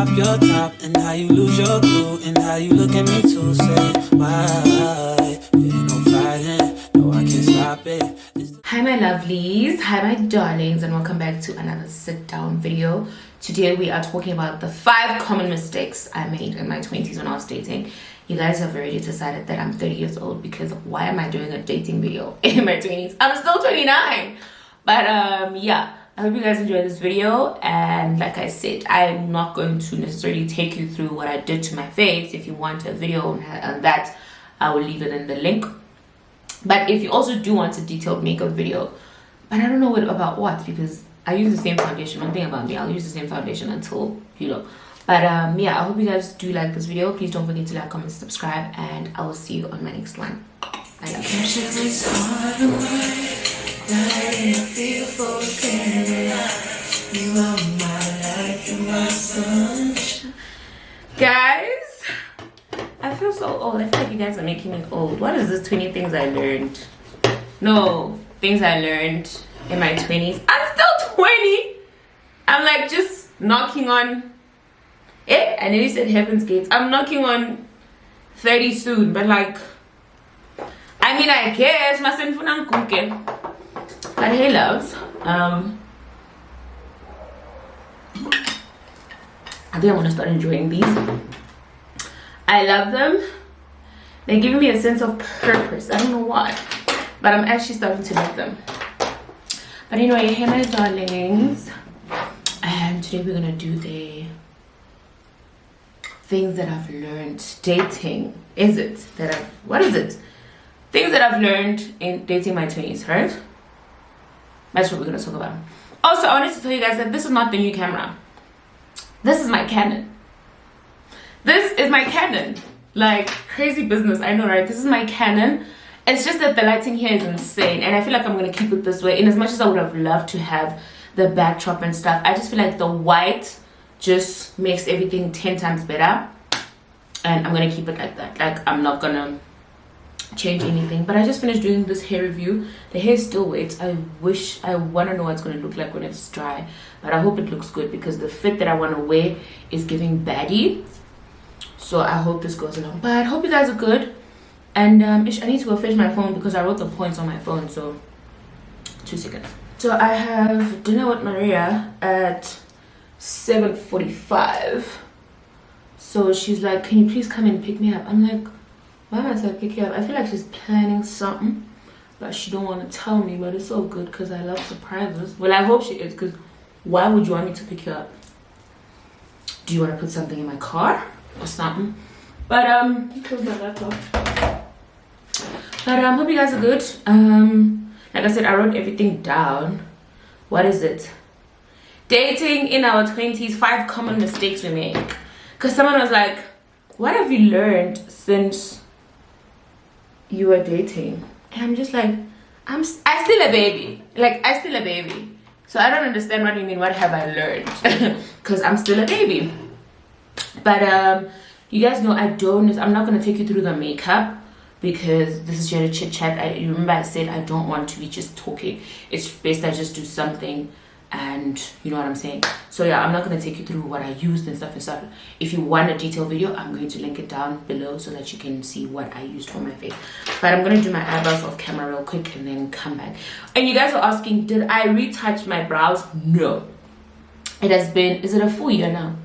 drop your top and how you lose your cool and how you look at me too. Say why? Ain't no fighting, no I can't stop it. Hi my lovelies, hi my darlings, and welcome back to another sit down video. Today we are talking about the 5 common mistakes I made in my 20s when I was dating. You guys have already decided that I'm 30 years old because why am I doing a dating video in my 20s? I'm still 29. But yeah, I hope you guys enjoy this video. And like I said, I'm not going to necessarily take you through what I did to my face. If you want a video on that, I will leave it in the link. But if you also do want a detailed makeup video, but I don't know about what, because I use the same foundation. One thing about me, I'll use the same foundation until, you know. But yeah, I hope you guys do like this video. Please don't forget to like, comment, subscribe, and I will see you on my next one. I love you. Guys, I feel so old. I feel like you guys are making me old. What is this 20 things I learned? No, things I learned in my 20s. I'm still 20. I'm like just knocking on I nearly said heaven's gates. I'm knocking on 30 soon, but like, I mean, I guess my sinful cookie. But hey loves, I think I want to start enjoying these. I love them. They're giving me a sense of purpose. I don't know why, but I'm actually starting to love them. But anyway, hey my darlings, and today we're gonna do the things that I've learned dating. What is it? Things that I've learned in dating my 20s, right? That's what we're gonna talk about. Also, I wanted to tell you guys that this is not the new camera. This is my Canon. This is my Canon. Like, crazy business, I know, right? This is my Canon. It's just that the lighting here is insane, and I feel like I'm gonna keep it this way. In as much as I would have loved to have the backdrop and stuff, I just feel like the white just makes everything 10 times better, and I'm gonna keep it like that. Like, I'm not gonna change anything. But I just finished doing this hair review. The hair still waits. I want to know what it's going to look like when it's dry, but I hope it looks good because the fit that I want to wear is giving baddie, so I hope this goes along. But I hope you guys are good, and I need to go fetch my phone because I wrote the points on my phone. So 2 seconds. So I have dinner with Maria at 7:45. So she's like, can you please come and pick me up? I'm like, why am I to pick you up? I feel like she's planning something, but she don't want to tell me. But it's so good because I love surprises. Well, I hope she is, because why would you want me to pick you up? Do you want to put something in my car or something? But close my laptop. But hope you guys are good. Like I said, I wrote everything down. What is it? Dating in our 20s, 5 common mistakes we make. Because someone was like, what have you learned since you were dating? And I'm just like, I still a baby. Like, I still a baby. So I don't understand what you mean, what have I learned? Because I'm still a baby. But you guys know I'm not going to take you through the makeup because this is just a chit chat. You remember I said I don't want to be just talking. It's best I just do something, and you know what I'm saying. So yeah, I'm not going to take you through what I used and stuff. If you want a detailed video, I'm going to link it down below so that you can see what I used for my face. But I'm going to do my eyebrows off camera real quick and then come back. And you guys are asking, did I retouch my brows? No. It has been, is it a full year now?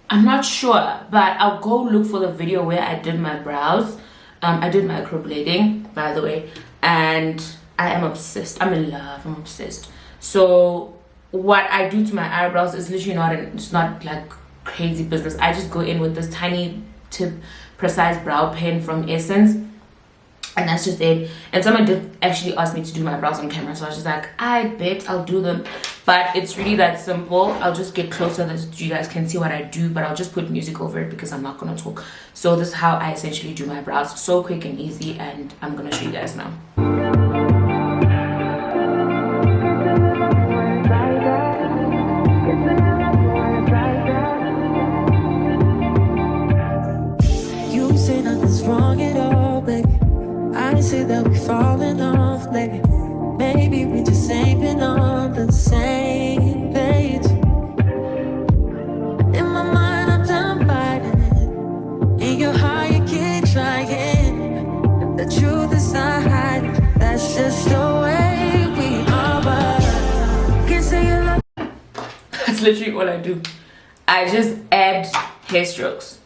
I'm not sure, but I'll go look for the video where I did my brows. I did microblading, by the way, and I am obsessed. I'm in love. I'm obsessed. So what I do to my eyebrows is literally it's not like crazy business. I just go in with this tiny tip precise brow pen from Essence, and that's just it. And someone did actually ask me to do my brows on camera, so I was just like, I bet I'll do them. But it's really that simple. I'll just get closer so that you guys can see what I do, but I'll just put music over it because I'm not gonna talk. So this is how I essentially do my brows. So quick and easy, and I'm gonna show you guys now. You say nothing's wrong at all, baby. I say that we falling off, maybe. Maybe we just ain't been on the same page. literally all I do. I just add hair strokes.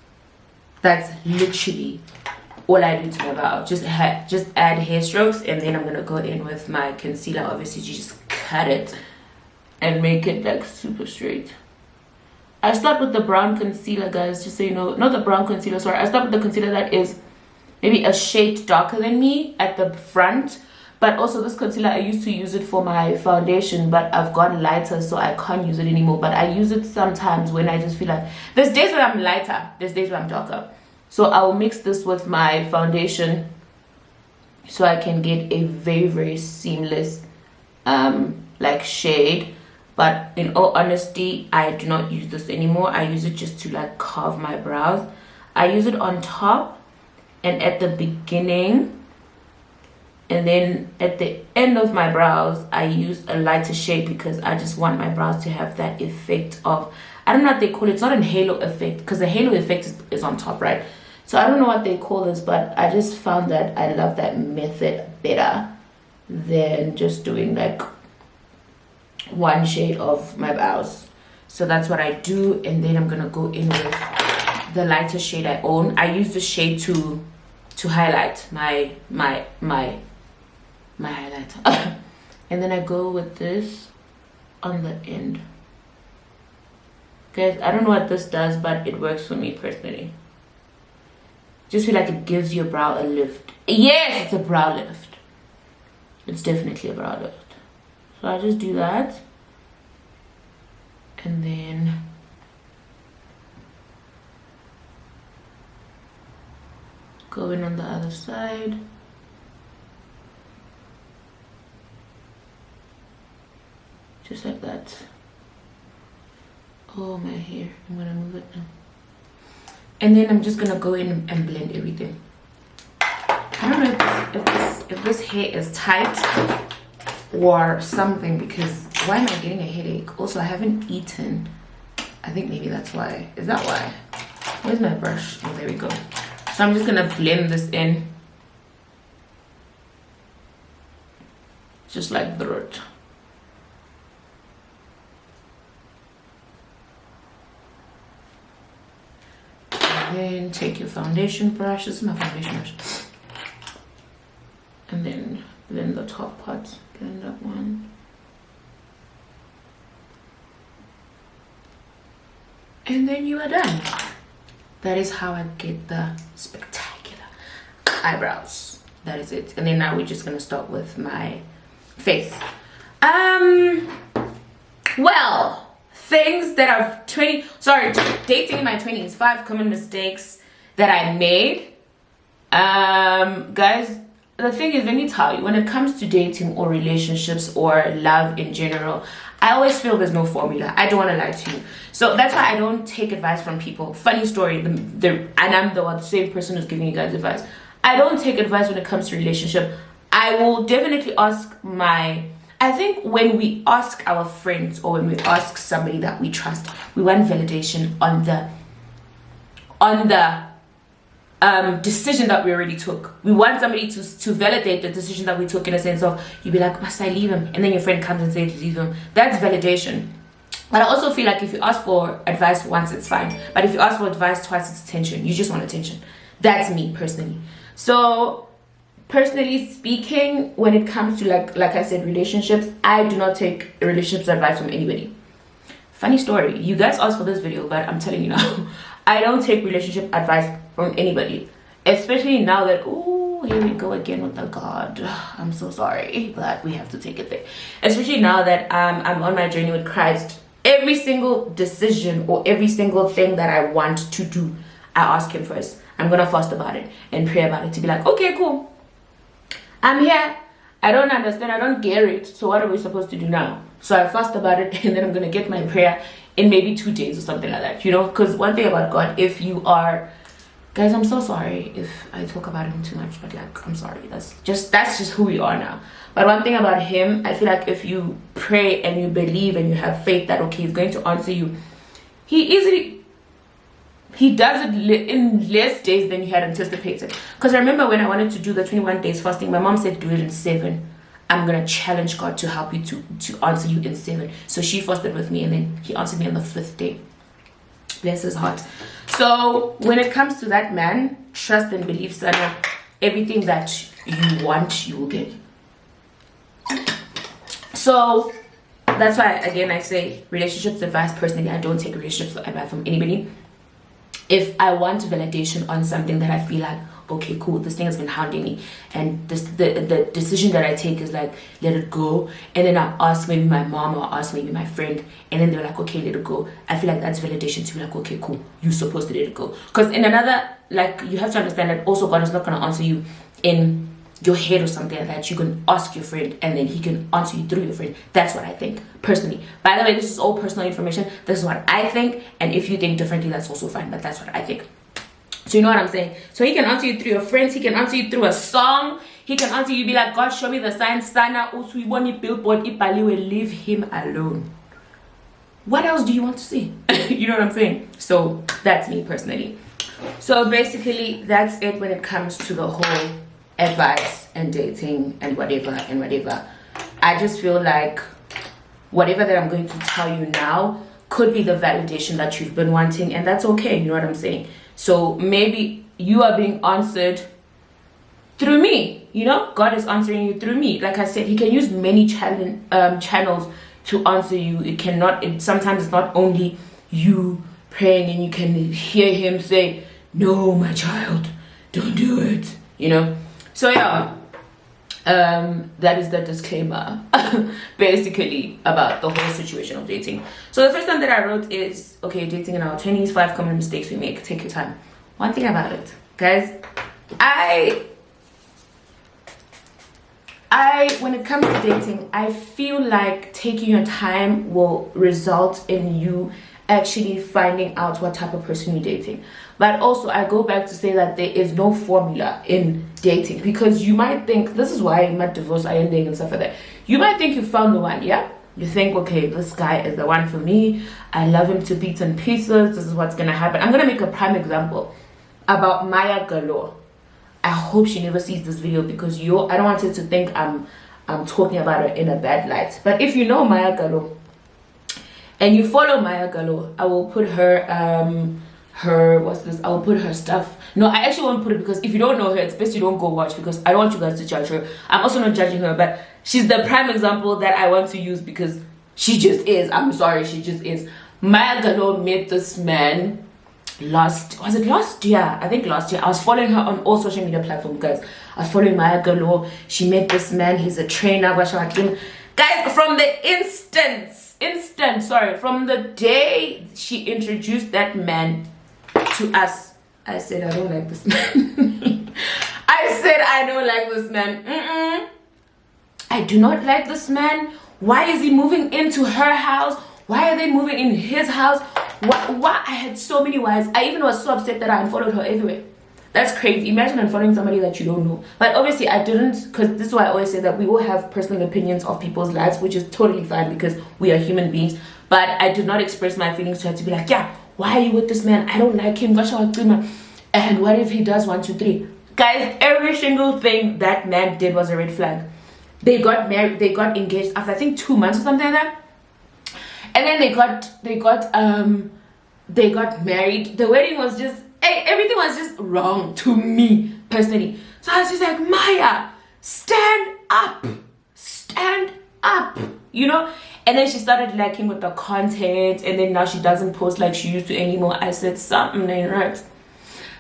That's literally all I do to my brow. Just add hair strokes, and then I'm gonna go in with my concealer. Obviously, you just cut it and make it like super straight. I start with the brown concealer, guys, just so you know. Not the brown concealer, sorry. I start with the concealer that is maybe a shade darker than me at the front. But also this concealer, I used to use it for my foundation, but I've gotten lighter, so I can't use it anymore. But I use it sometimes when I just feel like, there's days when I'm lighter, there's days when I'm darker. So I will mix this with my foundation so I can get a very, very seamless like shade. But in all honesty, I do not use this anymore. I use it just to like carve my brows. I use it on top and at the beginning. And then at the end of my brows, I use a lighter shade because I just want my brows to have that effect of, I don't know what they call it. It's not a halo effect, because the halo effect is on top, right? So I don't know what they call this, but I just found that I love that method better than just doing like one shade of my brows. So that's what I do. And then I'm gonna go in with the lighter shade I own. I use the shade to highlight my highlighter. And then I go with this on the end. Guys, I don't know what this does, but it works for me personally. Just feel like it gives your brow a lift. Yes, it's a brow lift. It's definitely a brow lift. So I just do that. And then go in on the other side. Just like that. Oh, my hair. I'm gonna move it now. And then I'm just gonna go in and blend everything. I don't know if this hair is tight or something, because why am I getting a headache? Also, I haven't eaten. I think maybe that's why. Is that why? Where's my brush? Oh, there we go. So I'm just gonna blend this in. Just like the root. Then take your foundation brush. This is my foundation brush. And then blend the top part. Blend that one. And then you are done. That is how I get the spectacular eyebrows. That is it. And then now we're just gonna start with my face. Well, things that I've dating in my 20s, 5 common mistakes that I made. Guys, the thing is, let me tell you, when it comes to dating or relationships or love in general, I always feel there's no formula. I don't want to lie to you. So that's why I don't take advice from people. Funny story, and I'm the same person who's giving you guys advice. I don't take advice when it comes to relationship. I will definitely ask I think when we ask our friends or when we ask somebody that we trust, we want validation on the decision that we already took. We want somebody to validate the decision that we took, in a sense of, you'd be like, must I leave him? And then your friend comes and says leave him. That's validation. But I also feel like if you ask for advice once, it's fine. But if you ask for advice twice, it's attention. You just want attention. That's me personally. So personally speaking, when it comes to like I said, relationships, I do not take relationships advice from anybody. Funny story, you guys asked for this video, but I'm telling you now, I don't take relationship advice from anybody, especially now that, oh, here we go again with the God. I'm so sorry, but we have to take it there. Especially now that I'm on my journey with Christ. Every single decision or every single thing that I want to do, I ask him first. I'm gonna fast about it and pray about it to be like, okay, cool, I'm here, I don't understand, I don't get it, so what are we supposed to do now? So I fast about it, and then I'm gonna get my prayer in maybe 2 days or something like that, you know. Because one thing about God, if you are, guys, I'm so sorry if I talk about him too much, but like, I'm sorry, that's just who we are now. But one thing about him, I feel like if you pray and you believe and you have faith that, okay, he's going to answer you, he does it in less days than you had anticipated. Because I remember when I wanted to do the 21 days fasting, my mom said do it in 7. I'm gonna challenge God to help you to answer you in 7. So she fasted with me, and then he answered me on the 5th day. Bless his heart. So when it comes to that man, trust and believe, son, everything that you want, you will get. So that's why, again, I say relationships advice. Personally, I don't take relationships advice from anybody. If I want validation on something that I feel like, okay, cool, this thing has been hounding me, and the decision that I take is like, let it go, and then I ask maybe my mom or ask maybe my friend, and then they're like, okay, let it go. I feel like that's validation to be like, okay, cool, you're supposed to let it go. Because in another, like, you have to understand that also God is not going to answer you in your head or something like that. You can ask your friend, and then he can answer you through your friend. That's what I think personally. By the way, this is all personal information. This is what I think, and if you think differently, that's also fine, but that's what I think. So you know what I'm saying? So he can answer you through your friends, he can answer you through a song, he can answer you, be like, God, show me the sign, sana usuiboni billboard ipaliwe, leave him alone. What else do you want to see? You know what I'm saying? So that's me personally. So basically that's it when it comes to the whole advice and dating and whatever and whatever. I just feel like whatever that I'm going to tell you now could be the validation that you've been wanting, and that's okay. You know what I'm saying? So maybe you are being answered through me. You know, God is answering you through me. Like I said, he can use many channels to answer you. Sometimes it's not only you praying and you can hear him say, no, my child, don't do it, you know. So yeah, that is the disclaimer basically about the whole situation of dating. So the first one that I wrote is, okay, dating in our 20s, 5 common mistakes we make. Take your time. One thing about it, guys, I when it comes to dating, I feel like taking your time will result in you actually finding out what type of person you're dating. But also I go back to say that there is no formula in dating, because you might think, this is why I'm at divorce, I ending and stuff like that. You might think you found the one, yeah? You think, okay, this guy is the one for me, I love him to bits and pieces, this is what's gonna happen. I'm gonna make a prime example about Maya Galore. I hope she never sees this video, because I don't want her to think I'm talking about her in a bad light. But if you know Maya Galore and you follow Maya Galore, I will put her I will put her stuff. No, I actually won't put it, because if you don't know her, it's best you don't go watch, because I don't want you guys to judge her. I'm also not judging her, but she's the prime example that I want to use, because she just is. I'm sorry, she just is. Maya Galore met this man last year? I think last year. I was following her on all social media platforms, guys. I was following Maya Galore. She met this man. He's a trainer. Guys, from from the day she introduced that man to us, I said, I don't like this man. I said, I don't like this man. I do not like this man. Why is he moving into her house? Why are they moving in his house? Why? I had so many whys. I even was so upset that I unfollowed her everywhere. That's crazy. Imagine unfollowing somebody that you don't know. But obviously I didn't, because this is why I always say that we all have personal opinions of people's lives, which is totally fine, because we are human beings. But I did not express my feelings to her to be like, yeah, why are you with this man? I don't like him. And what if he does 1, 2, 3? Guys, every single thing that man did was a red flag. They got married, they got engaged after I think 2 months or something like that. And then they got married. The wedding was just, everything was just wrong to me personally. So I was just like, Maya, stand up, you know. And then she started lacking with the content, and then now she doesn't post like she used to anymore. I said, something ain't right.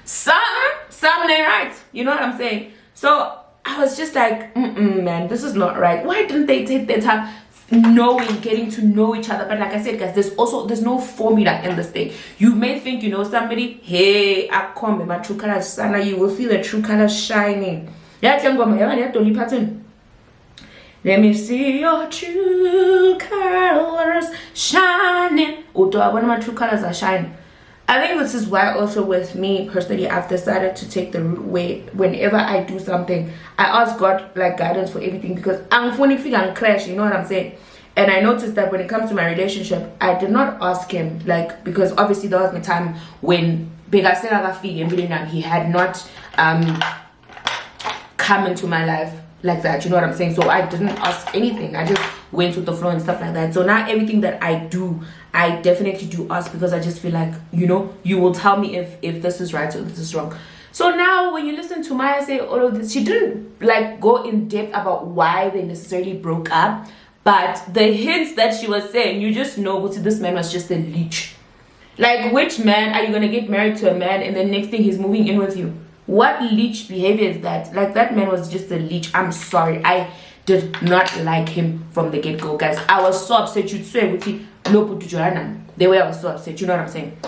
Something ain't right. You know what I'm saying? So I was just like, man, this is not right. Why didn't they take their time getting to know each other? But like I said, guys, there's no formula in this thing. You may think you know somebody. Hey, I come my true colors, Sana, you will feel the true colors shining. Let me see your true colors shining. Although I want my true colors are shining. I think this is why also with me personally, I've decided to take the route where whenever I do something, I ask God like guidance for everything, because I'm funny feel and crash, you know what I'm saying? And I noticed that when it comes to my relationship, I did not ask him, like, because obviously there was a time when he had not come into my life like that, you know what I'm saying? So I didn't ask anything, I just went with the flow and stuff like that. So now everything that I do, I definitely do ask, because I just feel like, you know, you will tell me if this is right or this is wrong. So now when you listen to Maya say all of this, she didn't like go in depth about why they necessarily broke up, but the hints that she was saying, you just know this man was just a leech. Like, which man are you gonna get married to a man and then next thing he's moving in with you? What leech behavior is that? Like, that man was just a leech. I'm sorry, I did not like him from the get-go, guys. I was so upset. You'd say the way I was so upset, you know what I'm saying?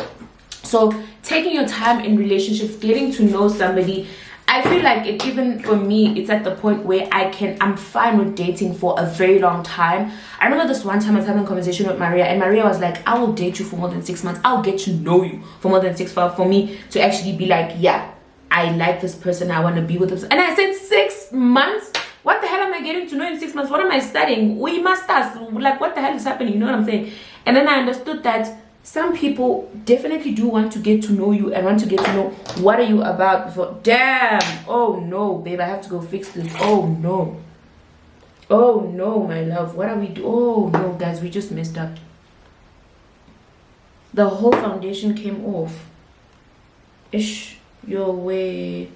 So taking your time in relationships, getting to know somebody, I feel like it, even for me, it's at the point where I'm fine with dating for a very long time. I remember this one time I was having a conversation with Maria, and Maria was like, I will date you for more than 6 months. I'll get to know you for more than 6 months for me to actually be like, yeah, I like this person, I want to be with this. And I said, 6 months? What the hell am I getting to know in 6 months? What am I studying? We masters. Like, what the hell is happening? You know what I'm saying? And then I understood that some people definitely do want to get to know you and want to get to know what are you about before. Damn. Oh no, babe, I have to go fix this. Oh no. Oh no, my love. What are we doing? Oh no, guys, we just messed up. The whole foundation came off. Ish, your way.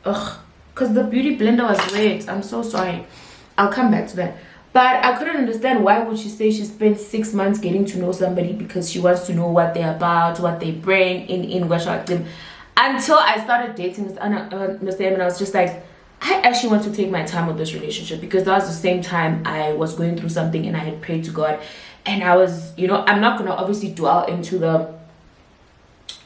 Ugh, because the beauty blender was wet. I'm so sorry. I'll come back to that. But I couldn't understand why would she say she spent 6 months getting to know somebody, because she wants to know what they're about, what they bring in Gwashaktim. Until I started dating Mr. And I was just like, I actually want to take my time with this relationship, because that was the same time I was going through something and I had prayed to God. And I was, you know, I'm not going to obviously dwell into the,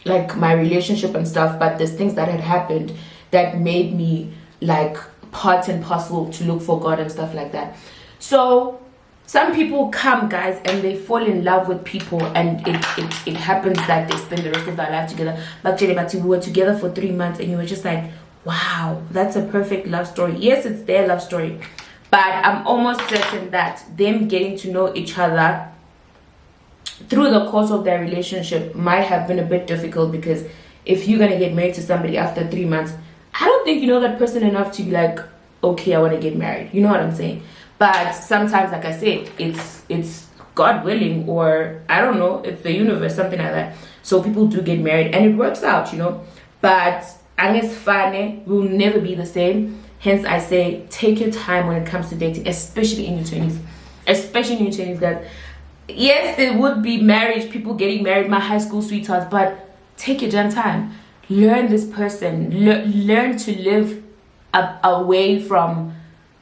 like, my relationship and stuff, but there's things that had happened that made me, like, part and parcel to look for God and stuff like that. So some people come, guys, and they fall in love with people, and it happens that they spend the rest of their life together. But we were together for 3 months and you were just like, wow, that's a perfect love story. Yes, it's their love story, but I'm almost certain that them getting to know each other through the course of their relationship might have been a bit difficult, because if you're gonna get married to somebody after 3 months, I don't think you know that person enough to be like, okay, I want to get married. You know what I'm saying? But sometimes, like I said, it's God willing, or I don't know, it's the universe, something like that. So people do get married and it works out, you know. But unless fane will never be the same. Hence I say, take your time when it comes to dating, especially in your 20s. Especially in your 20s, guys. Yes, there would be marriage, people getting married, my high school sweethearts, but take your damn time. Learn this person. Learn to live away from,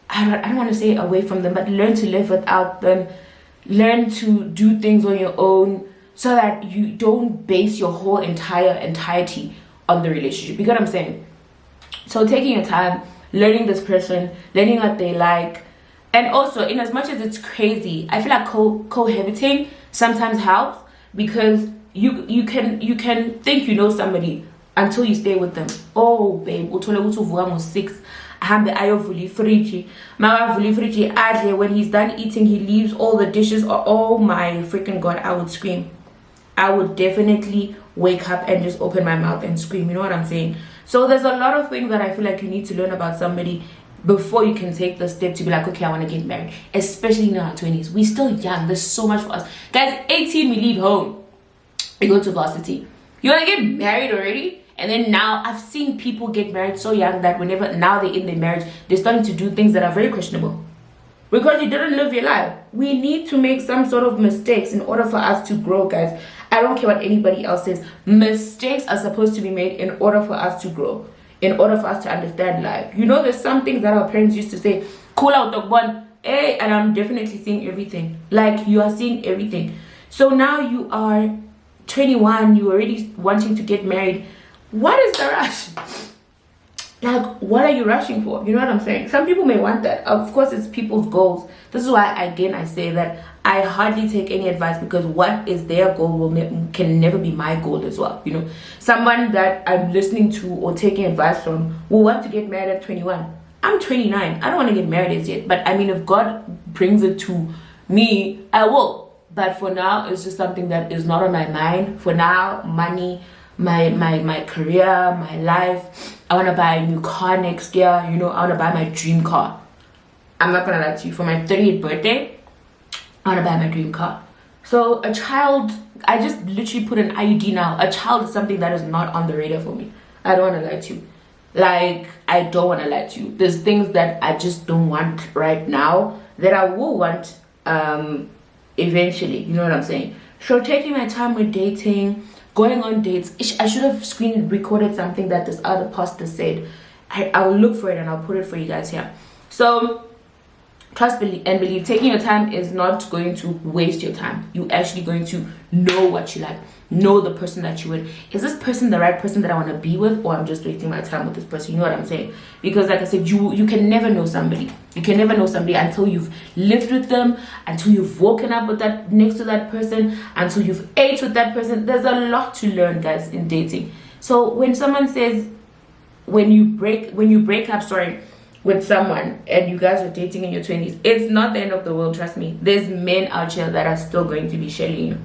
I don't want to say away from them, but learn to live without them. Learn to do things on your own, so that you don't base your whole entirety on the relationship. You get what I'm saying? So taking your time, learning this person, learning what they like. And also, in as much as it's crazy, I feel like cohabiting sometimes helps, because you can think you know somebody until you stay with them. Oh babe, uthole ukuthi uvuka ngo-6, ahambe ayovula ifriji, makavula ifriji adle, when he's done eating he leaves all the dishes. Oh my freaking God, I would scream. I would definitely wake up and just open my mouth and scream, you know what I'm saying? So there's a lot of things that I feel like you need to learn about somebody before you can take the step to be like, okay, I want to get married. Especially in our 20s, we're still young, there's so much for us, guys. 18 we leave home, we go to varsity. You want to get married already? And then now I've seen people get married so young that whenever now they're in their marriage, they're starting to do things that are very questionable, because you didn't live your life. We need to make some sort of mistakes in order for us to grow, guys. I don't care what anybody else says. Mistakes are supposed to be made in order for us to grow, in order for us to understand life. You know, there's some things that our parents used to say, cool out the one, hey, and I'm definitely seeing everything. Like, you are seeing everything. So now you are 21, you're already wanting to get married. What is the rush? Like, what are you rushing for? You know what I'm saying? Some people may want that. Of course, it's people's goals. This is why, again, I say that I hardly take any advice, because what is their goal can never be my goal as well. You know, someone that I'm listening to or taking advice from will want to get married at 21. I'm 29. I don't want to get married as yet. But I mean, if God brings it to me, I will. But for now, it's just something that is not on my mind. For now, money, my career, my life. I want to buy a new car next year. You know, I want to buy my dream car. I'm not gonna lie to you. For my 30th birthday, I want to buy my dream car. So a child, I just literally put an IUD now. A child is something that is not on the radar for me. I don't want to lie to you. Like, I don't want to lie to you. There's things that I just don't want right now that I will want eventually. You know what I'm saying? So taking my time with dating, going on dates. I should have screen recorded something that this other pastor said. I will look for it and I'll put it for you guys here. So trust and believe. Taking your time is not going to waste your time. You're actually going to know what you like, know the person that you with. Is this person the right person that I want to be with, or I'm just wasting my time with this person? You know what I'm saying? Because like I said, you can never know somebody. You can never know somebody until you've lived with them, until you've woken up with that next to that person, until you've ate with that person. There's a lot to learn, guys, in dating. So when someone says when you break up, with someone and you guys are dating in your 20s, it's not the end of the world. Trust me. There's men out here that are still going to be shelling you.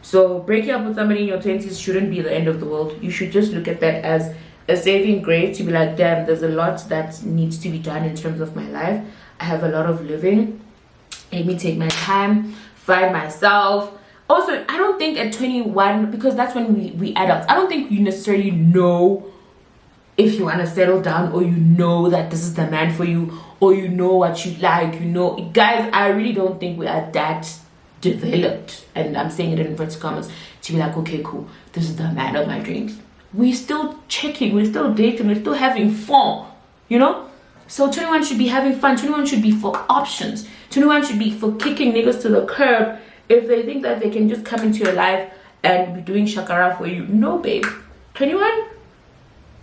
So breaking up with somebody in your 20s shouldn't be the end of the world. You should just look at that as a saving grace, to be like, damn, there's a lot that needs to be done in terms of my life. I have a lot of living. Let me take my time, find myself. Also, I don't think at 21, because that's when we adults, I don't think you necessarily know if you want to settle down, or you know that this is the man for you, or you know what you like. You know, guys, I really don't think we are that developed, and I'm saying it in inverted commas, to be like, okay, cool, this is the man of my dreams. We're still checking, we're still dating, we're still having fun, you know. So 21 should be having fun. 21 should be for options. 21 should be for kicking niggas to the curb if they think that they can just come into your life and be doing shakara for you. No, babe. 21,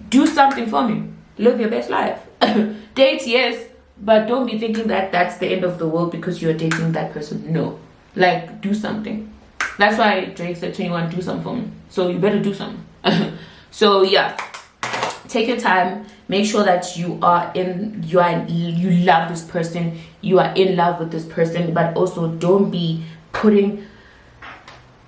do something for me. Live your best life. Date, yes, but don't be thinking that that's the end of the world because you're dating that person. No, like, do something. That's why Drake said 21, do something for me. So you better do something. So yeah, take your time. Make sure that you love this person, you are in love with this person, but also don't be putting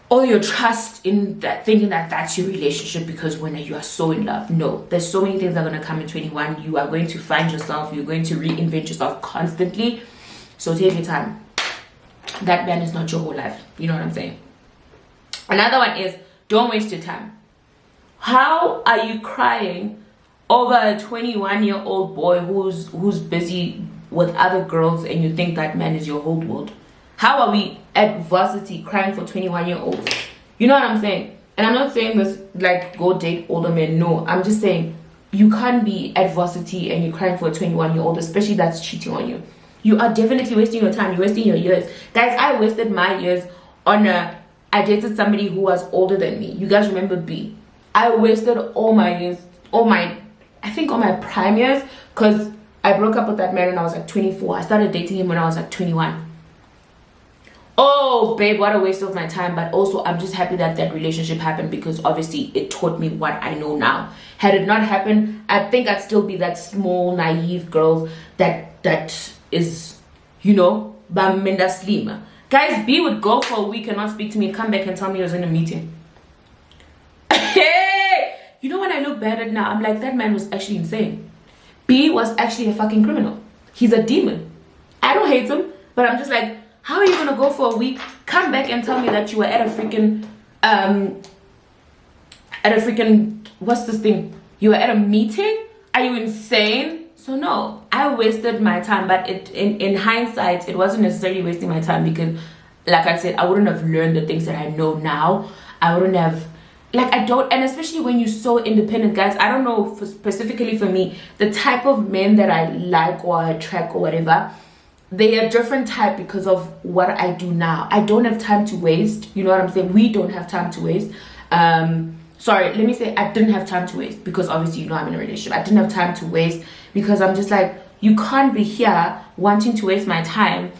all your trust in that, thinking that that's your relationship, because when you are so in love. No, there's so many things that are going to come in 21. You are going to find yourself, you're going to reinvent yourself constantly. So take your time. That man is not your whole life. You know what I'm saying? Another one is, don't waste your time. How are you crying over a 21-year-old boy who's busy with other girls, and you think that man is your whole world? How are we at varsity crying for 21-year-olds? You know what I'm saying? And I'm not saying this like go date older men. No, I'm just saying you can't be at varsity and you're crying for a 21-year-old, especially that's cheating on you. You are definitely wasting your time. You're wasting your years. Guys, I wasted my years on I dated somebody who was older than me. You guys remember B? I wasted all my years, I think all my prime years, because I broke up with that man when I was like 24. I started dating him when I was like 21. Oh, babe, what a waste of my time. But also, I'm just happy that that relationship happened, because obviously it taught me what I know now. Had it not happened, I think I'd still be that small, naive girl that is, you know, Baminda Slim. Guys, B would go for a week and not speak to me and come back and tell me he was in a meeting. Hey! You know, when I look back at it now, I'm like, that man was actually insane. B was actually a fucking criminal. He's a demon. I don't hate him, but I'm just like, how are you gonna go for a week, come back and tell me that you were at a freaking what's this thing? You were at a meeting? Are you insane? So no, I wasted my time, but in hindsight, it wasn't necessarily wasting my time, because like I said, I wouldn't have learned the things that I know now. I wouldn't have, like, I don't, and especially when you're so independent, guys, I don't know, specifically for me, the type of men that I like or attract or whatever, they are different type because of what I do now. I don't have time to waste. You know what I'm saying? We don't have time to waste. Sorry, let me say I didn't have time to waste, because obviously, you know, I'm in a relationship. I didn't have time to waste because I'm just like, you can't be here wanting to waste my time.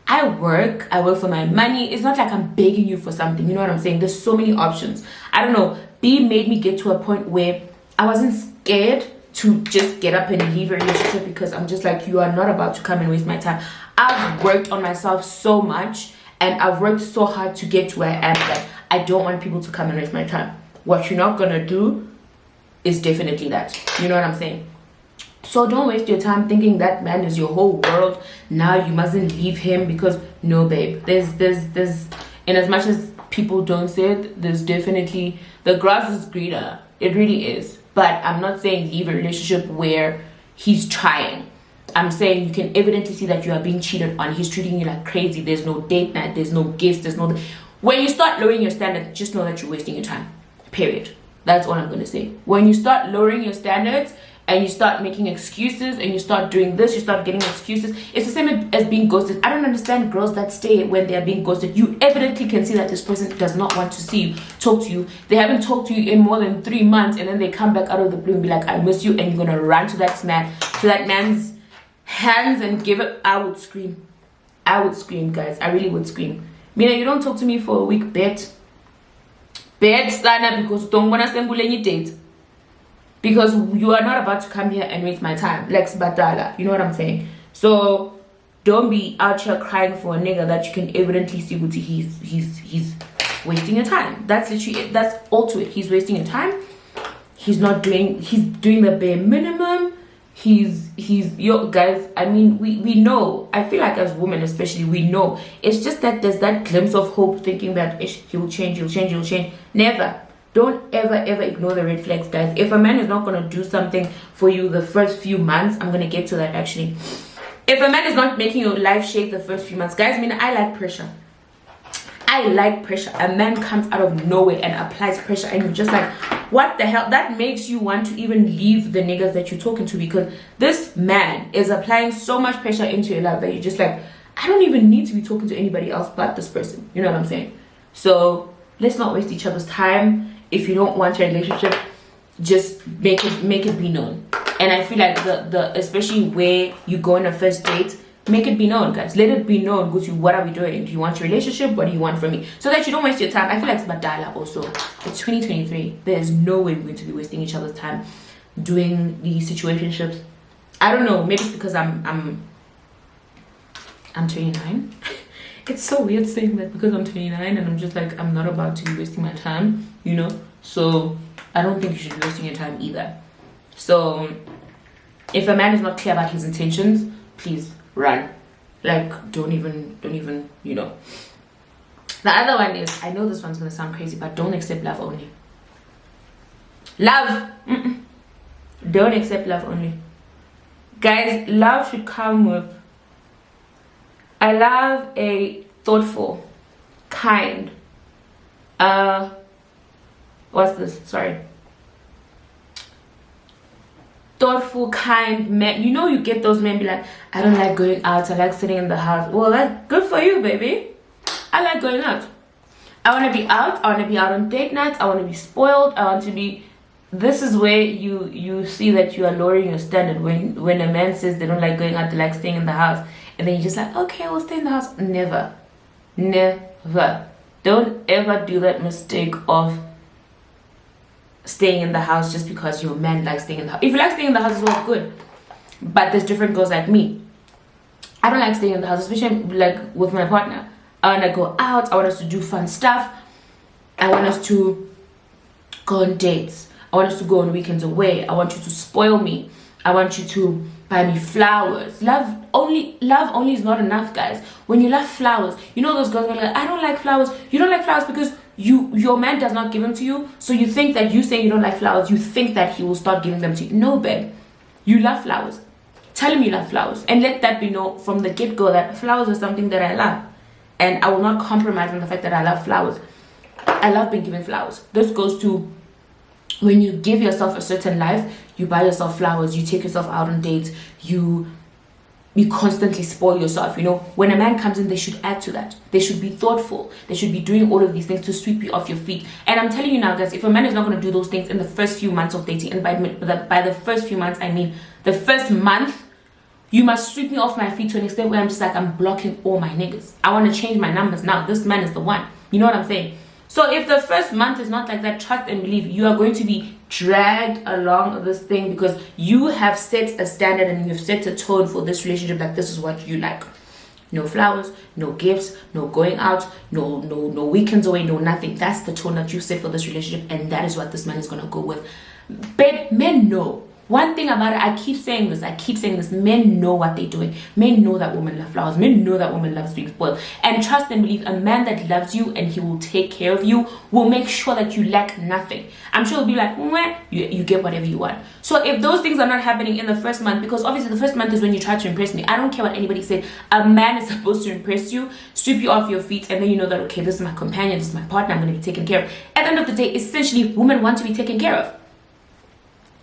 I work for my money. It's not like I'm begging you for something. You know what I'm saying? There's so many options. I don't know. B made me get to a point where I wasn't scared to just get up and leave a relationship, because I'm just like, you are not about to come and waste my time. I've worked on myself so much, and I've worked so hard to get to where I am, that I don't want people to come and waste my time. What you're not gonna do is definitely that. You know what I'm saying? So don't waste your time thinking that man is your whole world. Now you mustn't leave him, because no, babe. There's in as much as people don't say it, there's definitely, the grass is greener. It really is. But I'm not saying leave a relationship where he's trying. I'm saying you can evidently see that you are being cheated on. He's treating you like crazy. There's no date night. There's no gifts. There's no. When you start lowering your standards, just know that you're wasting your time. Period. That's all I'm gonna say. When you start lowering your standards and you start making excuses and you start doing this, you start getting excuses. It's the same as being ghosted. I don't understand girls that stay when they are being ghosted. You evidently can see that this person does not want to see you, talk to you. They haven't talked to you in more than 3 months, and then they come back out of the blue and be like, I miss you, and you're gonna run to that man's hands and give it. I would scream. I would scream, guys. I really would scream. Mina, you don't talk to me for a week, bet Sana, because don't wanna send any date. Because you are not about to come here and waste my time. Lex Batala. You know what I'm saying? So don't be out here crying for a nigga that you can evidently see what he's wasting your time. That's literally it. That's all to it. He's wasting your time. He's doing the bare minimum. Yo, guys, I mean, we know. I feel like as women especially, we know. It's just that there's that glimpse of hope, thinking that he'll change. Never. Don't ever ignore the red flags, guys. If a man is not going to do something for you the first few months, I'm going to get to that actually. If a man is not making your life shake the first few months, guys, I mean, I like pressure. A man comes out of nowhere and applies pressure, and you're just like, what the hell? That makes you want to even leave the niggas that you're talking to, because this man is applying so much pressure into your life that you're just like, I don't even need to be talking to anybody else but this person. You know what I'm saying? So let's not waste each other's time. If you don't want your relationship, just make it be known. And I feel like the especially where you go on a first date, make it be known, guys. Let it be known. Go to, what are we doing? Do you want your relationship? What do you want from me? So that you don't waste your time. I feel like it's Badala also. It's 2023. There's no way we're going to be wasting each other's time doing these situationships. I don't know. Maybe it's because I'm 29. It's so weird saying that, because I'm 29 and I'm just like, I'm not about to be wasting my time, you know? So I don't think you should be wasting your time either. So if a man is not clear about his intentions, please run. Like, don't even, you know. The other one is, I know this one's gonna sound crazy, but don't accept love only. Love. Don't accept love only. Guys, love should come with, I love a thoughtful, kind, what's this? Sorry. Thoughtful, kind man. You know, you get those men be like, I don't like going out, I like sitting in the house. Well, that's good for you, baby. I like going out. I want to be out. I want to be out on date nights. I want to be spoiled. I want to be... This is where you see that you are lowering your standard. When a man says they don't like going out, they like staying in the house, and then you're just like, okay, we'll stay in the house. Never. Don't ever do that mistake of staying in the house just because your man likes staying in the house. If you like staying in the house as well, good. But there's different girls like me. I don't like staying in the house, especially like with my partner. I want to go out. I want us to do fun stuff. I want us to go on dates. I want us to go on weekends away. I want you to spoil me. I want you to buy me flowers. Love only is not enough, guys. When you love flowers, you know those girls are like, I don't like flowers. You don't like flowers because your man does not give them to you. So you think that you saying you don't like flowers, you think that he will start giving them to you. No, babe. You love flowers. Tell him you love flowers, and let that be known from the get-go that flowers are something that I love, and I will not compromise on the fact that I love flowers. I love being given flowers. This goes to when you give yourself a certain life, you buy yourself flowers, you take yourself out on dates, you constantly spoil yourself. You know, when a man comes in, they should add to that. They should be thoughtful. They should be doing all of these things to sweep you off your feet. And I'm telling you now, guys, if a man is not going to do those things in the first few months of dating, and by the first few months, I mean the first month, you must sweep me off my feet to an extent where I'm just like, I'm blocking all my niggas. I want to change my numbers now. This man is the one. You know what I'm saying? So if the first month is not like that, trust and believe, you are going to be dragged along this thing because you have set a standard and you've set a tone for this relationship, that this is what you like. No flowers, no gifts, no going out, no weekends away, no nothing. That's the tone that you set for this relationship, and that is what this man is gonna go with. Babe, men know. One thing about it, I keep saying this, men know what they're doing. Men know that women love flowers. Men know that women loves being spoiled. And trust and believe, a man that loves you and he will take care of you will make sure that you lack nothing. I'm sure he'll be like, you get whatever you want. So if those things are not happening in the first month, because obviously the first month is when you try to impress me. I don't care what anybody said. A man is supposed to impress you, sweep you off your feet, and then you know that, okay, this is my companion, this is my partner, I'm going to be taken care of. At the end of the day, essentially, women want to be taken care of.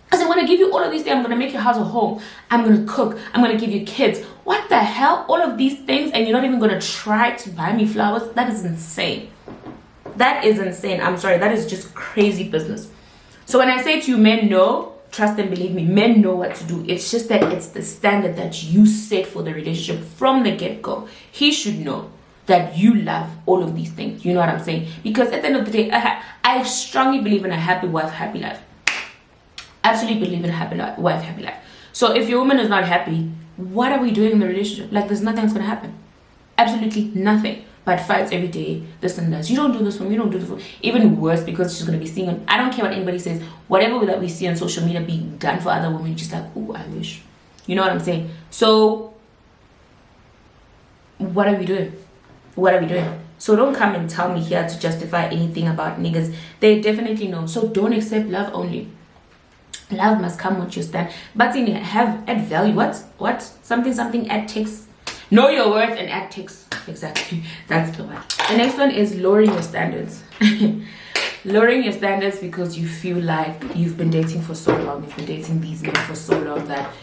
Because I want to give you all of these things. I'm going to make your house a home. I'm going to cook. I'm going to give you kids. What the hell? All of these things, and you're not even going to try to buy me flowers? That is insane. That is insane. I'm sorry. That is just crazy business. So when I say to you, men know, trust and believe me, men know what to do. It's just that it's the standard that you set for the relationship from the get-go. He should know that you love all of these things. You know what I'm saying? Because at the end of the day, I strongly believe in a happy wife, happy life. Absolutely believe in a happy life, wife, happy life. So if your woman is not happy, what are we doing in the relationship? Like, there's nothing that's going to happen. Absolutely nothing. But fights every day, this and that. You don't do this for me, you don't do this for me. Even worse, because she's going to be seeing it. I don't care what anybody says. Whatever that we see on social media being done for other women, just like, oh, I wish. You know what I'm saying? So, what are we doing? What are we doing? So don't come and tell me here to justify anything about niggas. They definitely know. So don't accept love only. Love must come with your stand. But in add value. What? Something add ticks. Know your worth and add ticks. Exactly. That's the one. The next one is lowering your standards. Lowering your standards because you feel like you've been dating for so long. You've been dating these men for so long that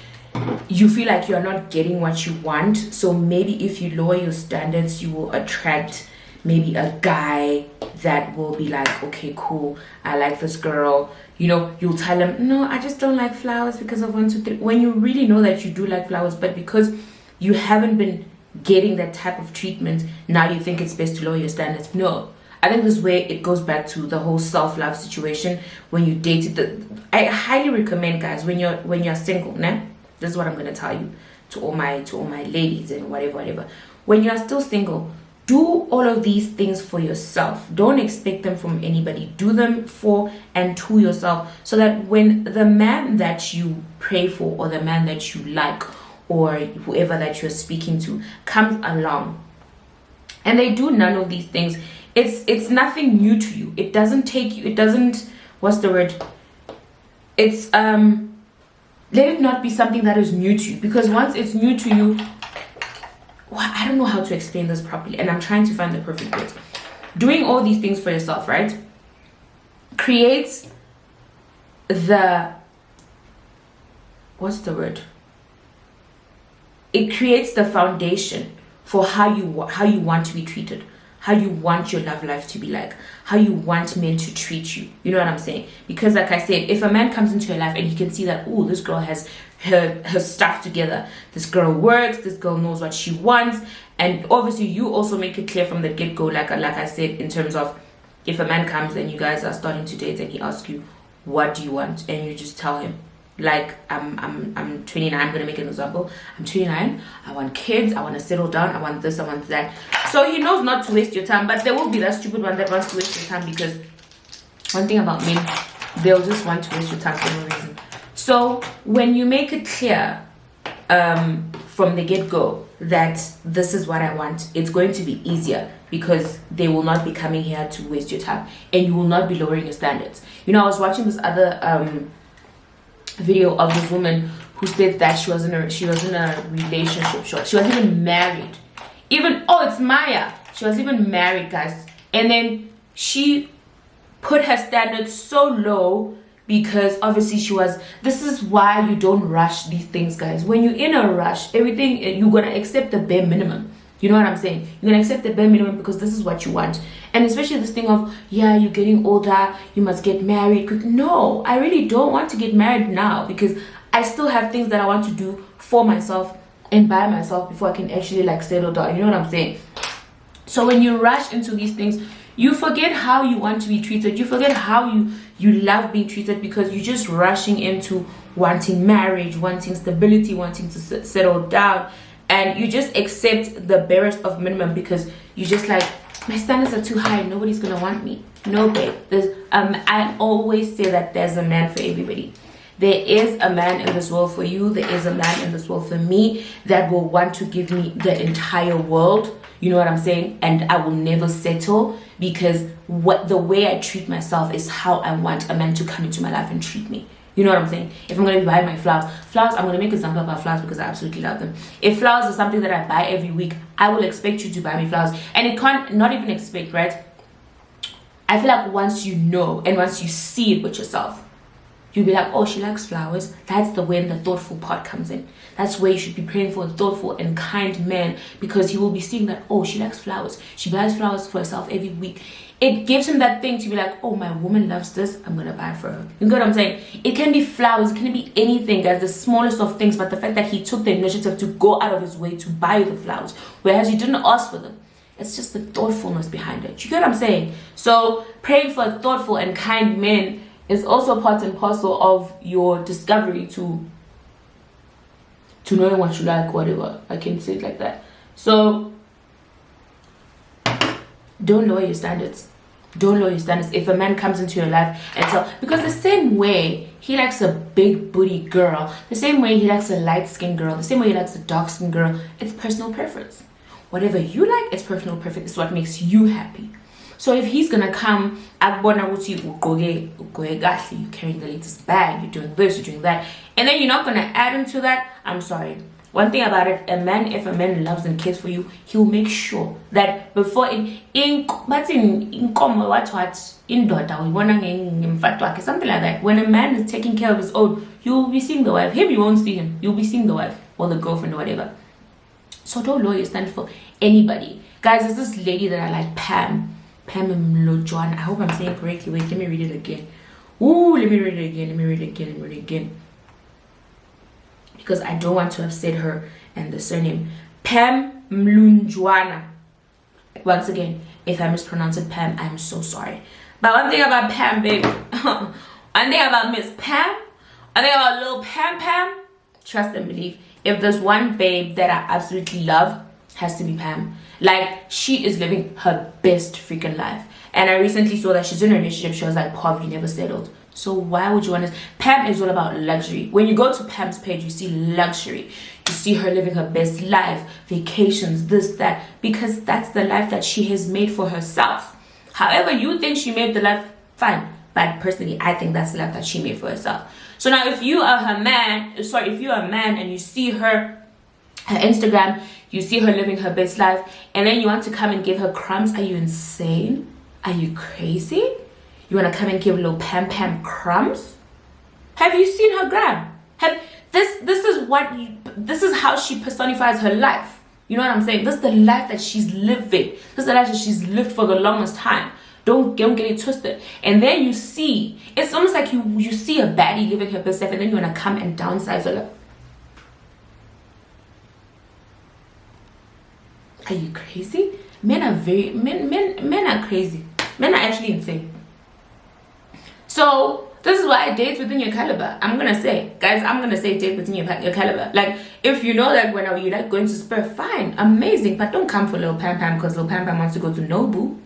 you feel like you're not getting what you want. So maybe if you lower your standards, you will attract maybe a guy that will be like, okay, cool, I like this girl. You know, you'll tell him, no, I just don't like flowers because of 1, 2, 3. When you really know that you do like flowers, but because you haven't been getting that type of treatment, now you think it's best to lower your standards. No. I think this is where it goes back to the whole self-love situation. When you dated, I highly recommend, guys, when you're single, né? This is what I'm gonna tell you to all my ladies and whatever. When you're still single, do all of these things for yourself. Don't expect them from anybody. Do them for and to yourself, so that when the man that you pray for, or the man that you like, or whoever that you're speaking to comes along and they do none of these things, it's nothing new to you. It doesn't take you, what's the word? It's let it not be something that is new to you, because once it's new to you, I don't know how to explain this properly, and I'm trying to find the perfect words. Doing all these things for yourself, right, creates the, what's the word? It creates the foundation for how you want to be treated, how you want your love life to be like, how you want men to treat you. You know what I'm saying? Because like I said, if a man comes into your life and you can see that, oh, this girl has her stuff together, this girl works, this girl knows what she wants, and obviously you also make it clear from the get-go, like I said, in terms of if a man comes and you guys are starting to date and he asks you, what do you want? And you just tell him, like, I'm 29, I'm gonna make an example. I'm 29, I want kids, I want to settle down, I want this, I want that. So he knows not to waste your time, but there will be that stupid one that wants to waste your time, because one thing about men, they'll just want to waste your time for no reason. So when you make it clear from the get-go that this is what I want, it's going to be easier, because they will not be coming here to waste your time, and you will not be lowering your standards. You know, I was watching this other video of this woman who said that she was in a relationship. She wasn't even married. It's Maya. She was even married, guys. And then she put her standards so low, because obviously this is why you don't rush these things, guys. When you're in a rush, everything, you're gonna accept the bare minimum. You know what I'm saying? You're gonna accept the bare minimum because this is what you want. And especially this thing of, yeah, you're getting older, you must get married. No, I really don't want to get married now, because I still have things that I want to do for myself and by myself before I can actually like settle down. You know what I'm saying? So when you rush into these things, you forget how you want to be treated. You forget how you love being treated, because you're just rushing into wanting marriage, wanting stability, wanting to settle down. and you just accept the barest of minimum because you just like, my standards are too high, nobody's gonna want me. No, babe. I always say that there's a man for everybody. There is a man in this world for you. There is a man in this world for me that will want to give me the entire world. You know what I'm saying? And I will never settle, because the way I treat myself is how I want a man to come into my life and treat me. You know what I'm saying? If I'm going to be buying my flowers, I'm going to make an example about flowers because I absolutely love them. If flowers are something that I buy every week, I will expect you to buy me flowers. And it can't, not even expect, right? I feel like once you know and once you see it with yourself, you'll be like, oh, she likes flowers. That's when the thoughtful part comes in. That's where you should be praying for a thoughtful and kind man, because he will be seeing that, oh, she likes flowers. She buys flowers for herself every week. It gives him that thing to be like, oh, my woman loves this, I'm gonna buy it for her. You know what I'm saying? It can be flowers, it can be anything, guys, the smallest of things, but the fact that he took the initiative to go out of his way to buy you the flowers, whereas you didn't ask for them. It's just the thoughtfulness behind it. You get what I'm saying? So praying for thoughtful and kind men is also part and parcel of your discovery to knowing what you like, whatever. I can say it like that. So don't lower your standards. Don't lower your standards. If a man comes into your life and because the same way he likes a big booty girl, the same way he likes a light skinned girl, the same way he likes a dark skinned girl, it's personal preference. Whatever you like, it's personal preference. It's what makes you happy. So if he's gonna come, you're carrying the latest bag, you're doing this, you're doing that, and then you're not gonna add him to that, I'm sorry. One thing about it, if a man loves and cares for you, he'll make sure that before something like that, when a man is taking care of his own, you'll be seeing the wife. Him, you won't see him. You'll be seeing the wife or the girlfriend or whatever. So don't lower your standard for anybody. Guys, there's this lady that I like, Pam Mlojwana. I hope I'm saying it correctly. Wait, let me read it again. Let me read it again. Because I don't want to have said her and the surname. Pam Mlojwana. Once again, if I mispronounce it, Pam, I'm so sorry. But one thing about Pam, baby. One thing about Miss Pam. One thing about little Pam. Trust and believe. If there's one babe that I absolutely love, has to be Pam. Like, she is living her best freaking life. And I recently saw that she's in a relationship. She was like, poverty never settled. So why would you want to? Pam is all about luxury. When you go to Pam's page, you see luxury. You see her living her best life, vacations, this, that, because that's the life that she has made for herself. However you think she made the life, fine. But personally, I think that's the life that she made for herself. So now if you are a man and you see her Instagram, you see her living her best life, and then you want to come and give her crumbs, are you insane? Are you crazy? You want to come and give little Pam crumbs? Have you seen her gram? This is how she personifies her life. You know what I'm saying? This is the life that she's living. This is the life that she's lived for the longest time. Don't get it twisted. And then you see, it's almost like you see a baddie living her best life, and then you want to come and downsize her life. Are you crazy? Men are crazy. Men are actually insane. So this is why date within your caliber. I'm gonna say, guys, date within your caliber. Like, if you know that when you like going to Spur, fine, amazing, but don't come for little Pam because little Pam wants to go to Nobu.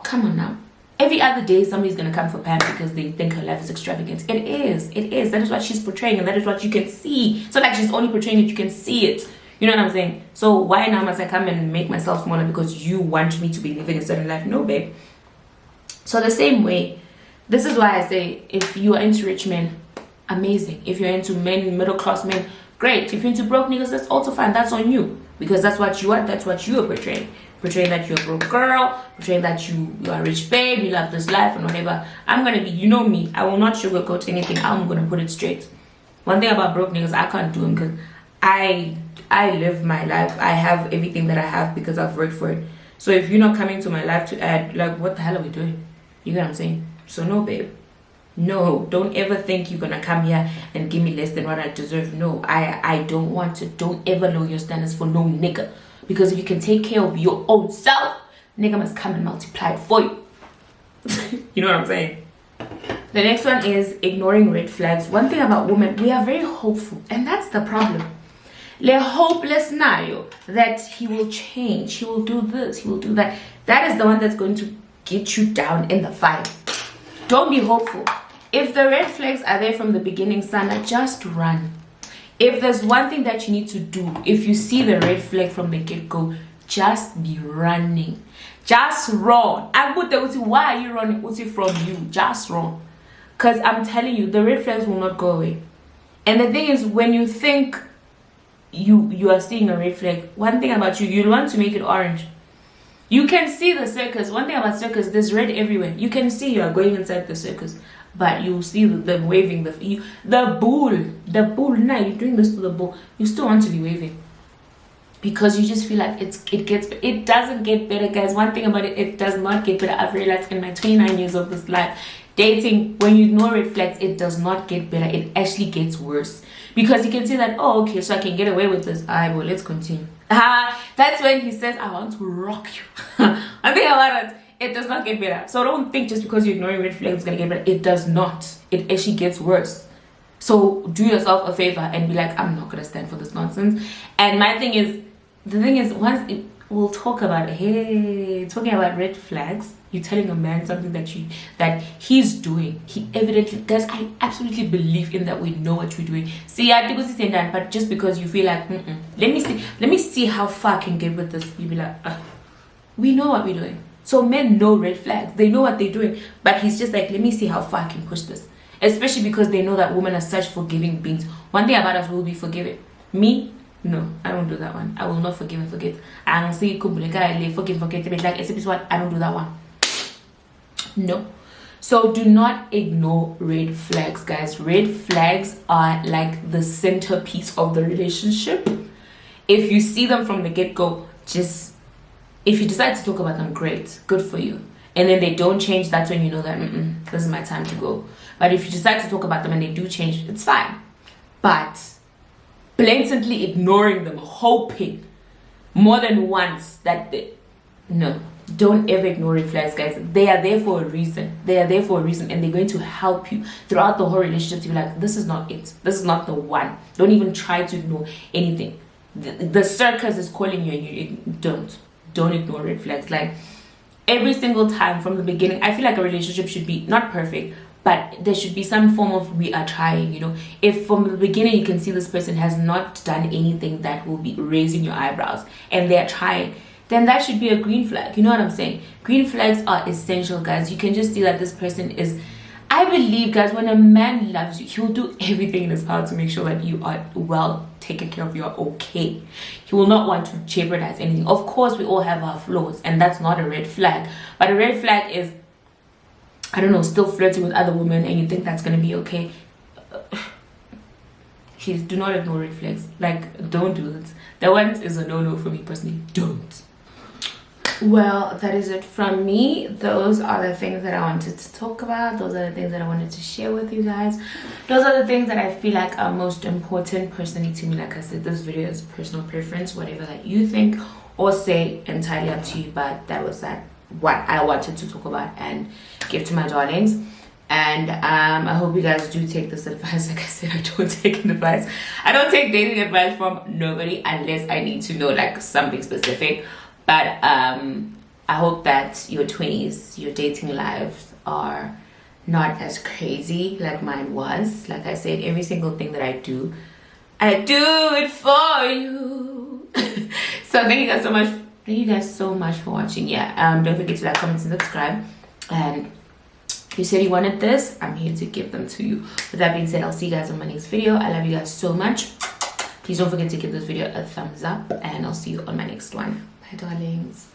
Come on now. Every other day somebody's gonna come for Pam because they think her life is extravagant. It is. That is what she's portraying, and that is what you can see. It's not like she's only portraying it, you can see it. You know what I'm saying? So why now must I come and make myself smaller because you want me to be living a certain life? No, babe. So the same way, this is why I say, if you are into rich men, amazing. If you're into middle class men, great. If you're into broke niggas, that's also fine. That's on you, because that's what you are. That's what you are portraying. Portraying that you're a broke girl, portraying that you are a rich babe, you love this life and whatever. I'm gonna be, you know me, I will not sugarcoat anything. I'm gonna put it straight. One thing about broke niggas, I can't do them because I live my life. I have everything that I have because I've worked for it. So if you're not coming to my life to add, like, what the hell are we doing? You know what I'm saying? So no, babe. No, don't ever think you're gonna come here and give me less than what I deserve. No, I don't want to. Don't ever lower your standards for no nigga. Because if you can take care of your own self, nigga must come and multiply it for you. You know what I'm saying? The next one is ignoring red flags. One thing about women, we are very hopeful, and that's the problem. le hopeless nayo that he will change, he will do this, he will do that. That is the one that's going to get you down in the fight. Don't be hopeful. If the red flags are there from the beginning, Sana, just run. If there's one thing that you need to do, if you see the red flag from the get-go, just be running. Just run. Why are you running? From you? Just run. Because I'm telling you, the red flags will not go away. And the thing is, when you think you are seeing a red flag, one thing about you, you'll want to make it orange. You can see the circus. One thing about circus, there's red everywhere. You can see you are going inside the circus, but you see them waving the bull. Now you're doing this to the bull. You still want to be waving because you just feel like it doesn't get better, guys. One thing about it does not get better. I've realized in my 29 years of this life, dating, when you ignore red flags, it does not get better. It actually gets worse because you can see that, oh, okay, so I can get away with this. Well, let's continue. That's when he says, I want to rock you. I think about it. It does not get better. So don't think just because you're ignoring red flags it's gonna get better. It does not. It actually gets worse. So do yourself a favor and be like, I'm not gonna stand for this nonsense. And my thing is, once we'll talk about, talking about red flags, you're telling a man something that he's doing. He evidently, guys, I absolutely believe in that we know what we're doing. See, I think it's done, but just because you feel like, let me see how far I can get with this. You be like, we know what we're doing. So men know red flags. They know what they're doing. But he's just like, let me see how far I can push this. Especially because they know that women are such forgiving beings. One thing about us, will be forgiving. Me, no, I don't do that one. I will not forgive and forget. I don't see forgive, forget. Like, except what, I don't do that one. No. So do not ignore red flags, guys. Red flags are like the centerpiece of the relationship. If you see them from the get-go, if you decide to talk about them, great, good for you. And then they don't change, that's when you know that this is my time to go. But if you decide to talk about them and they do change, it's fine. But blatantly ignoring them, hoping more than once that no, don't ever ignore red flags, guys. They are there for a reason. They are there for a reason, and they're going to help you throughout the whole relationship to be like, this is not it. This is not the one. Don't even try to ignore anything. The circus is calling you, and you don't ignore red flags. Like, every single time from the beginning, I feel like a relationship should be not perfect, but there should be some form of, we are trying, you know. If from the beginning you can see this person has not done anything that will be raising your eyebrows and they're trying, then that should be a green flag. You know what I'm saying? Green flags are essential, guys. You can just see that this person is, I believe, guys, when a man loves you, he will do everything in his power to make sure that you are well taken care of, you are okay. He will not want to jeopardize anything. Of course, we all have our flaws, and that's not a red flag. But a red flag is, I don't know, still flirting with other women, and you think that's going to be okay. Please, do not ignore red flags. Like, don't do it. That one is a no-no for me personally. Don't. Well, that is it from me. Those are the things that I wanted to talk about. Those are the things that I wanted to share with you guys. Those are the things that I feel like are most important personally to me. Like I said, this video is personal preference, whatever that you think or say, entirely up to you. But that was what I wanted to talk about and give to my darlings. And I hope you guys do take this advice. Like I said, I don't take advice. I don't take dating advice from nobody unless I need to know like something specific. But I hope that your 20s, your dating lives are not as crazy like mine was. Like I said, every single thing that I do it for you. So thank you guys so much. Thank you guys so much for watching. Yeah, don't forget to like, comment, and subscribe. And you said you wanted this, I'm here to give them to you. With that being said, I'll see you guys on my next video. I love you guys so much. Please don't forget to give this video a thumbs up, and I'll see you on my next one. Bye, darlings.